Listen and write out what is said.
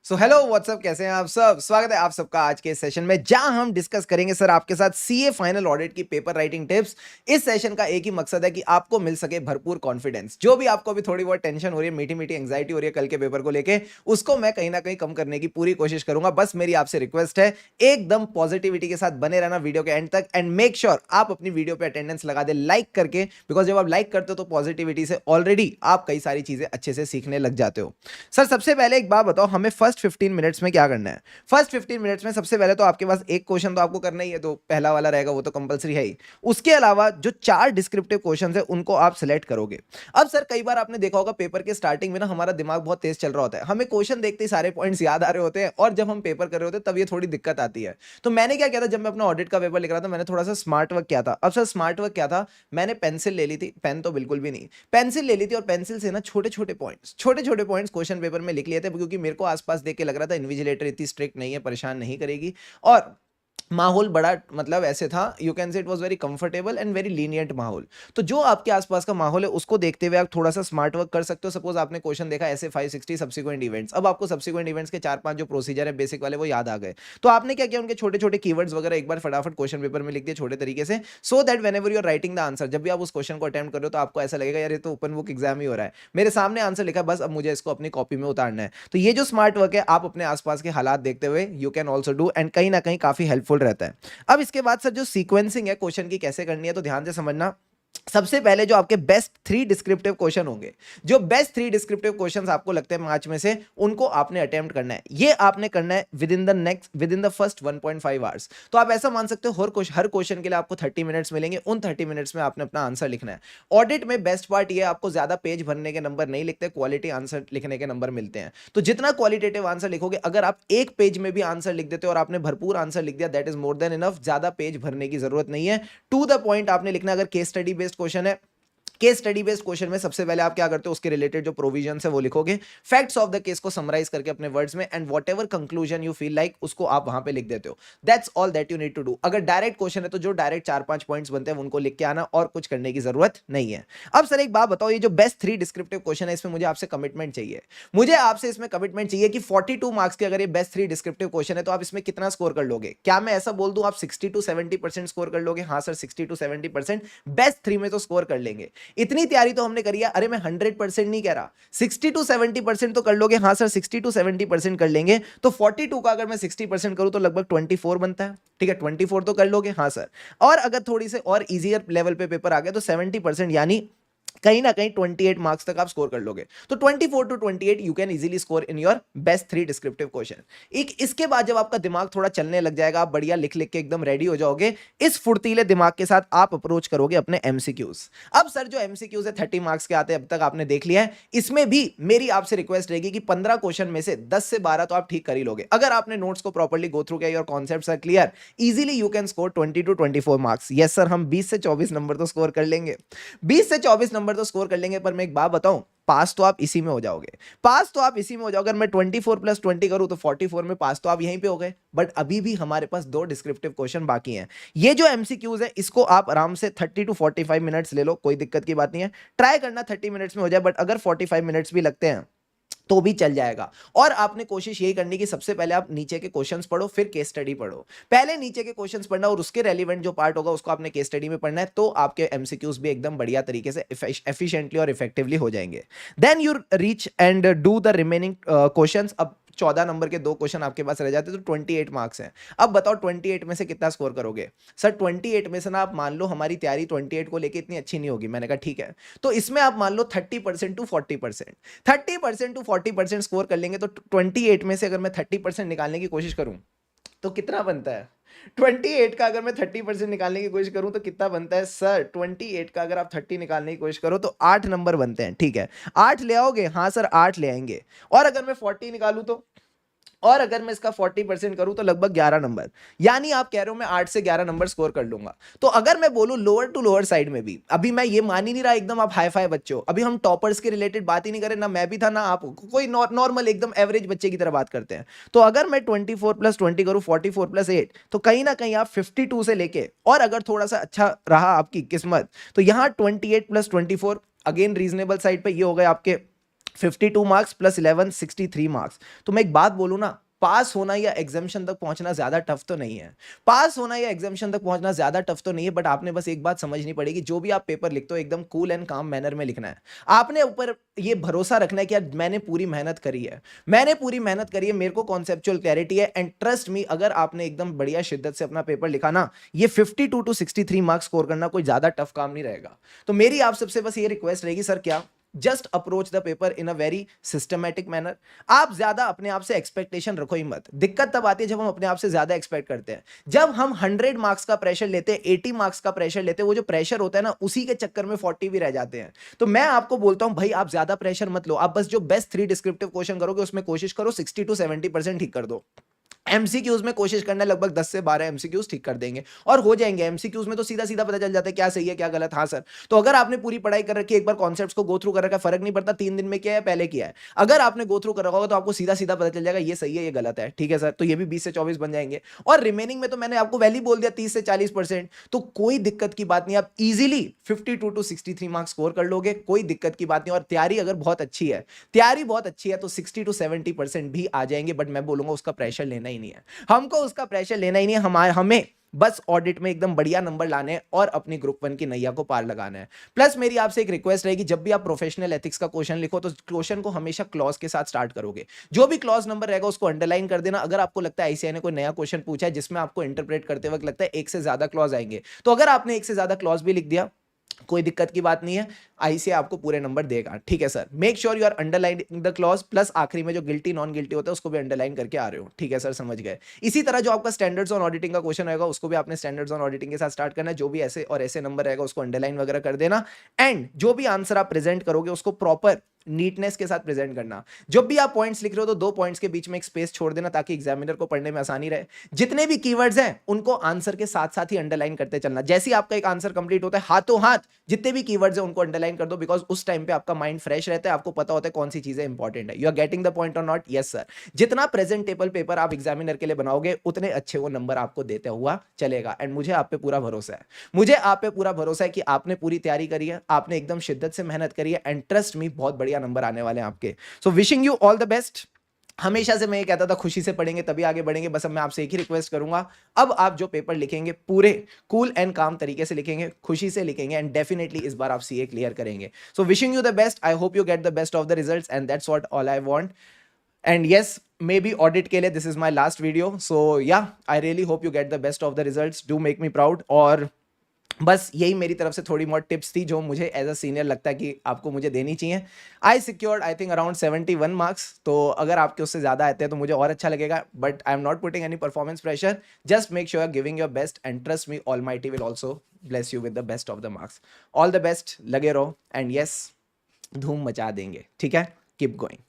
So hello what's up, कैसे हैं आप सब। स्वागत है आप सबका आज के सेशन में, जहां हम डिस्कस करेंगे सर आपके साथ सीए फाइनल ऑडिट की पेपर राइटिंग टिप्स। इस सेशन का एक ही मकसद है कि आपको मिल सके भरपूर कॉन्फिडेंस। जो भी आपको अभी थोड़ी बहुत टेंशन हो रही है, मीठी मीठी एंग्जाइटी हो रही है कल के पेपर को लेके, उसको मैं कहीं ना कहीं कम करने की पूरी कोशिश करूंगा। बस मेरी आपसे रिक्वेस्ट है, एकदम पॉजिटिविटी के साथ बने रहना वीडियो के एंड तक, एंड मेक श्योर आप अपनी वीडियो पे अटेंडेंस लगा दे लाइक करके, बिकॉज जब आप लाइक करते हो तो पॉजिटिविटी से ऑलरेडी आप कई सारी चीजें अच्छे से सीखने लग जाते हो। सर सबसे पहले एक बात बताओ, हमें फर्स्ट 15 मिनट्स में क्या करना है। फर्स्ट 15 मिनट्स में सबसे पहले तो आपके पास एक क्वेश्चन तो आपको करना ही है, तो पहला वाला रहेगा, वो तो कंपलसरी है ही। उसके अलावा जो 4 डिस्क्रिप्टिव क्वेश्चन है उनको आप सिलेक्ट करोगे। अब सर कई बार आपने देखा होगा पेपर के स्टार्टिंग में ना हमारा दिमाग बहुत तेज चल रहा होता है, हमें क्वेश्चन देखते ही सारे पॉइंट्स याद आ रहे होते हैं, और जब हम पेपर कर रहे होते हैं तब ये थोड़ी दिक्कत आती है। तो मैंने क्या किया था, जब मैं अपना ऑडिट का पेपर लिख रहा था, मैंने थोड़ा सा स्मार्ट वर्क किया था। अब सर स्मार्ट वर्क क्या था, मैंने पेंसिल ले ली थी, पेन तो बिल्कुल भी नहीं, पेंसिल ले ली थी, और पेंसिल से ना छोटे छोटे पॉइंट्स क्वेश्चन पेपर में लिख लिए थे, क्योंकि मेरे को आसपास देख के लग रहा था इन्विजिलेटर इतनी स्ट्रिक्ट नहीं है, परेशान नहीं करेगी। और माहौल बड़ा मतलब ऐसे था, you can say it was very comfortable and very lenient माहौल। तो जो आपके आसपास का माहौल है उसको देखते हुए आप थोड़ा सा स्मार्ट वर्क कर सकते हो। सपोज आपने क्वेश्चन देखा ऐसे 560 सब्सिक्वेंट इवेंट्स, अब आपको सब्सिक्वेंट इवेंट्स के 4-5 जो प्रोसीजर है बेसिक वाले वो याद आ गए, तो आपने क्या किया, उनके छोटे छोटे कीवर्ड्स वगैरह एक बार फटाफट क्वेश्चन पेपर में लिख दिए छोटे तरीके से, so that whenever you are writing the answer, जब भी आप उस क्वेश्चन को अटेम्प्ट कर रहे हो तो आपको ऐसा लगेगा यार ये तो ओपन बुक एग्जाम ही हो रहा है, मेरे सामने आंसर लिखा, बस अब मुझे इसको अपनी कॉपी में उतारना है। तो ये जो स्मार्ट वर्क है आप अपने आसपास के हालात देखते हुए you can also do, and कहीं ना कहीं काफी हेल्पफुल रहता है। अब इसके बाद सर जो सीक्वेंसिंग है क्वेश्चन की कैसे करनी है, तो ध्यान से समझना। सबसे पहले जो आपके बेस्ट 3 डिस्क्रिप्टिव क्वेश्चन होंगे, जो बेस्ट 3 डिस्क्रिप्टिव क्वेश्चंस आपको लगते हैं 5 में से, उनको आपने अटेम्प्ट करना है। ये आपने करना है with in the first 1.5 hours. तो आप ऐसा मान सकते हो हर क्वेश्चन के लिए आपको 30 मिनट्स मिलेंगे, उन 30 मिनट्स में आपने अपना आंसर लिखना है। ऑडिट में बेस्ट पार्ट ये आपको ज्यादा पेज भरने के नंबर नहीं लिखते, क्वालिटी आंसर लिखने के नंबर मिलते हैं। तो जितना क्वालिटेटिव आंसर लिखोगे, अगर आप एक पेज में भी आंसर लिख देते हो और आपने भरपूर आंसर लिख दिया, that is more than enough, ज्यादा पेज भरने की जरूरत नहीं है। टू द पॉइंट आपने लिखना। अगर केस स्टडी बेस्ड क्वेश्चन है, केस स्टडी बेस्ड क्वेश्चन में सबसे पहले आप क्या करते हो, उसके रिलेटेड जो प्रोविजंस है वो लिखोगे, फैक्ट्स ऑफ द केस को समराइज करके अपने वर्ड्स में, and whatever conclusion you feel like उसको आप वहां पे लिख देते हो। That's all that you need to do. अगर डायरेक्ट क्वेश्चन है तो जो डायरेक्ट 4-5 पॉइंट्स बनते हैं उनको लिख के आना, और कुछ करने की जरूरत नहीं है। अब सर एक बात बताओ, ये जो बेस्ट 3 डिस्क्रिप्टिव क्वेश्चन है इसमें मुझे आपसे कमिटमेंट चाहिए। मुझे आपसे इसमें कमिटमेंट चाहिए कि 42 मार्क्स के अगर ये बेस्ट 3 डिस्क्रिप्टिव क्वेश्चन है तो आप इसमें कितना स्कोर कर लोगे। क्या मैं ऐसा बोल दूं आप 60 to 70% स्कोर कर लोगे? हाँ सर 60 to 70% बेस्ट 3 में तो स्कोर कर लेंगे। इतनी तैयारी तो हमने करी है। अरे मैं 100% नहीं कह रहा, 60 to 70% तो कर लोगे। हाँ सर 60 to 70% कर लेंगे, तो 42 का अगर मैं 60% करूं तो लगभग 24 बनता है। ठीक है 24 तो कर लोगे। हाँ सर, और अगर थोड़ी से और इजियर लेवल पे पेपर आ गया तो 70%, यानी कहीं ना कहीं 28 मार्क्स तक आप स्कोर कर लोगे। तो 24 to 28 you can easily score in your best 3 descriptive question. एक इसके बाद जब आपका दिमाग थोड़ा चलने लग जाएगा, आप बढ़िया लिख लिख के एकदम रेडी हो जाओगे, इस फुर्तीले दिमाग के साथ आप अप्रोच करोगे अपने एमसीक्यूज। अब सर जो एमसीक्यूज है 30 मार्क्स के आते हैं, अब तक आपने देख लिया है। इसमें भी मेरी आपसे रिक्वेस्ट रहेगी कि 15 क्वेश्चन में से 10 से 12 तो आप ठीक कर ही लोगे। अगर आपने नोट्स को प्रॉपर्ली गो थ्रू किया, your concepts are clear, easily you can score 20 to 24 marks. Yes sir, हम 20 से 24 नंबर तो स्कोर कर लेंगे, 20 से 24 नंबर तो स्कोर कर लेंगे। पर मैं एक बात बताऊं, पास तो आप इसी में हो जाओगे, पास तो आप इसी में हो जाओगे। अगर मैं 24 + 20 करूं तो 44 में पास तो आप यहीं पे हो गए। बट अभी भी हमारे पास 2 डिस्क्रिप्टिव क्वेश्चन बाकी हैं। ये जो एमसीक्यूज है इसको आप आराम से 30 to 45 मिनट्स ले लो, कोई दिक्कत की बात नहीं है। ट्राई करना 30 मिनट्स में हो जाए, बट अगर 45 मिनट्स भी लगते हैं तो भी चल जाएगा। और आपने कोशिश यही करनी कि सबसे पहले आप नीचे के क्वेश्चंस पढ़ो, फिर केस स्टडी पढ़ो। पहले नीचे के क्वेश्चंस पढ़ना और उसके रेलिवेंट जो पार्ट होगा उसको आपने केस स्टडी में पढ़ना है, तो आपके एमसीक्यूज भी एकदम बढ़िया तरीके से एफिशिएंटली और इफेक्टिवली हो जाएंगे। Then you reach and do the remaining questions. अब 14 नंबर के 2 क्वेश्चन आपके पास रह जाते हैं, तो 28 मार्क्स हैं। अब बताओ 28 में से कितना स्कोर करोगे? सर 28 में से ना, आप मान लो हमारी तैयारी 28 को लेके इतनी अच्छी नहीं होगी। मैंने कहा ठीक है, तो इसमें आप मान लो 30% to 40%, 30% to 40% स्कोर कर लेंगे। तो 28 में से अगर मैं 30% निकालने की कोशिश करूं तो कितना बनता है? 28 का अगर मैं 30% निकालने की कोशिश करूं तो कितना बनता है सर? 28 का अगर आप 30 निकालने की कोशिश करो तो 8 नंबर बनते हैं। ठीक है, 8 ले आओगे? हाँ सर 8 ले आएंगे। और अगर मैं 40 निकालूं तो, और अगर मैं इसका 40% करूं तो लगभग 11 नंबर, यानी आप कह रहे हो मैं 8 से 11 नंबर स्कोर कर लूंगा। तो अगर मैं बोलूं लोअर टू लोअर साइड में भी, अभी मैं ये मान ही नहीं रहा एकदम आप हाई फाई बच्चे हो, अभी हम टॉपर्स के रिलेटेड बात ही नहीं करें, ना मैं भी था ना आप, कोई नॉर्मल एकदम एवरेज बच्चे की तरह बात करते हैं। तो अगर मैं 24 + 20 करूं, 44 + 8, तो कहीं ना कहीं आप 52 से लेके, और अगर थोड़ा सा अच्छा रहा आपकी किस्मत तो यहां 28 + 24 अगेन रीजनेबल साइड पे, ये हो गए आपके 52 मार्क्स प्लस 11 63 मार्क्स। तो मैं एक बात बोलूं ना, पास होना या एग्जामिशन तक पहुंचना ज्यादा टफ तो नहीं है। पास होना या एग्जामिशन तक पहुंचना ज्यादा टफ तो नहीं है, बट आपने बस एक बात समझनी पड़ेगी, जो भी आप पेपर लिखते हो एकदम कूल एंड काम मैनर में लिखना है। आपने ऊपर ये भरोसा रखना है कि यार मैंने पूरी मेहनत करी है, मैंने पूरी मेहनत करी है, मेरे को कॉन्सेप्चुअल क्लैरिटी है, एंड ट्रस्ट मी, अगर आपने एकदम बढ़िया शिद्दत से अपना पेपर लिखा ना, ये 52 टू 63 मार्क्स स्कोर करना कोई ज्यादा टफ काम नहीं रहेगा। तो मेरी आप सबसे बस ये रिक्वेस्ट रहेगी सर, क्या just approach the paper in a very systematic manner. आप ज्यादा अपने आप से एक्सपेक्टेशन रखो ही मत। दिक्कत तब आती है जब हम अपने आप से ज्यादा एक्सपेक्ट करते हैं। जब हम 100 मार्क्स का प्रेशर लेते हैं, 80 मार्क्स का प्रेशर लेते हैं, वो जो प्रेशर होता है ना, उसी के चक्कर में 40 भी रह जाते हैं। तो मैं आपको बोलता हूं भाई, आप ज्यादा प्रेशर मत लो, आप बस जो बेस्ट 3 डिस्क्रिप्टिव क्वेश्चन करोगे उसमें कोशिश करो 60 टू 70% ठीक कर दो। एमसीक्यूज में कोशिश करना, लगभग 10 से 12 एमसीक्यूज ठीक कर देंगे और हो जाएंगे। एमसीक्यूज में तो सीधा सीधा पता चल जाता है क्या सही है क्या गलत। हाँ सर, तो अगर आपने पूरी पढ़ाई कर रखी है, एक बार कॉन्सेप्ट्स को गो थ्रू कर रखा है, फर्क नहीं पड़ता 3 दिन में क्या है पहले किया है। अगर आपने गो थ्रू कर रखा होगा तो आपको सीधा सीधा पता चल जाएगा ये सही है ये गलत है। ठीक है सर, तो ये भी 20 से 24 बन जाएंगे। और रिमेनिंग में तो मैंने आपको वैल्यू बोल दिया 30 से 40%, तो कोई दिक्कत की बात नहीं, आप इजीली 52 टू 63 मार्क्स स्कोर कर लोगे, कोई दिक्कत की बात नहीं। और तैयारी अगर बहुत अच्छी है, तैयारी बहुत अच्छी है, तो 60 टू 70% भी आ जाएंगे। बट मैं बोलूंगा उसका प्रेशर लेना ही नहीं है, हमको उसका प्रेशर लेना ही नहीं है। हमें बस ऑडिट में एकदम बढ़िया नंबर लाने हैं और अपनी ग्रुप 1 की नैया को पार लगाना है। प्लस मेरी आपसे एक रिक्वेस्ट रहेगी, जब भी आप प्रोफेशनल एथिक्स का क्वेश्चन लिखो तो क्वेश्चन को हमेशा क्लॉज के साथ स्टार्ट करोगे। जो भी क्लॉज नंबर रहेगा उसको अंडरलाइन कर देना। अगर आपको लगता है आईसीआई ने कोई नया क्वेश्चन पूछा है जिसमें आपको इंटरप्रेट करते वक्त लगता है एक से ज्यादा क्लॉज आएंगे, तो अगर आपने एक से ज्यादा क्लॉज भी लिख दिया कोई दिक्कत की बात नहीं है, आईसीआई आपको पूरे नंबर देगा। ठीक है sir, make sure you are underlining the clause, plus आखिरी में जो गिल्टी नॉन गिल्टी होता है उसको भी अंडरलाइन करके आ रहे हो। ठीक है सर, समझ गए। इसी तरह जो आपका स्टैंडर्ड्स ऑन ऑडिटिंग का क्वेश्चन रहेगा उसको भी आपने स्टैंडर्ड्स ऑन ऑडिटिंग के साथ स्टार्ट करना है। जो भी ऐसे और ऐसे नंबर रहेगा उसको अंडरलाइन वगैरह कर देना। एंड जो भी आंसर आप प्रेजेंट करोगे उसको प्रॉपर नीटनेस के साथ प्रेजेंट करना। जब भी आप पॉइंट्स लिख रहे हो तो 2 पॉइंट्स के बीच में एक स्पेस छोड़ देना ताकि एग्जामिनर को पढ़ने में आसानी रहे। जितने भी कीवर्ड्स हैं उनको आंसर के साथ साथ ही अंडरलाइन करते चलना। जैसे ही आपका एक आंसर कंप्लीट होता है, हाथों हाथ जितने भी कीवर्ड्स हैं उनको अंडरलाइन कर दो, बिकॉज उस टाइम पे आपका माइंड फ्रेश रहता है, आपको पता होता है कौन सी चीजें इंपॉर्टेंट है। You are getting the point or not? Yes sir. जितना प्रेजेंटेबल पेपर आप एग्जामिनर के लिए बनाओगे उतने अच्छे वो नंबर आपको देते हुआ चलेगा। एंड मुझे आप पे पूरा भरोसा है, मुझे आप पे पूरा भरोसा है कि आपने पूरी तैयारी करी है, आपने एकदम शिद्दत से मेहनत करी है, एंड ट्रस्ट मी बहुत बढ़िया नंबर आने वाले हैं आपके। सो wishing you all the best. हमेशा से मैं ये कहता था खुशी से पढ़ेंगे तभी आगे बढ़ेंगे। बस अब मैं आपसे एक ही रिक्वेस्ट करूंगा, अब आप जो पेपर लिखेंगे पूरे कूल एंड काम तरीके से लिखेंगे, खुशी से लिखेंगे, एंड डेफिनेटली इस बार आप सीए क्लियर करेंगे। So wishing you the best. I hope you get the best of the results, and that's what all I want. And yes, maybe audit के लिए this is my last video. So yeah, I really hope you get the best of the results. Do make me proud. और बस यही मेरी तरफ से थोड़ी बहुत टिप्स थी जो मुझे एज अ सीनियर लगता है कि आपको मुझे देनी चाहिए। I secured I think around 71 marks, तो अगर आपके उससे ज़्यादा आते हैं तो मुझे और अच्छा लगेगा, but I am not putting any performance pressure. Just make sure giving your best, and trust me almighty will also bless you with the best of the marks. All the best, लगे रहो, and yes, धूम मचा देंगे। ठीक है, keep going.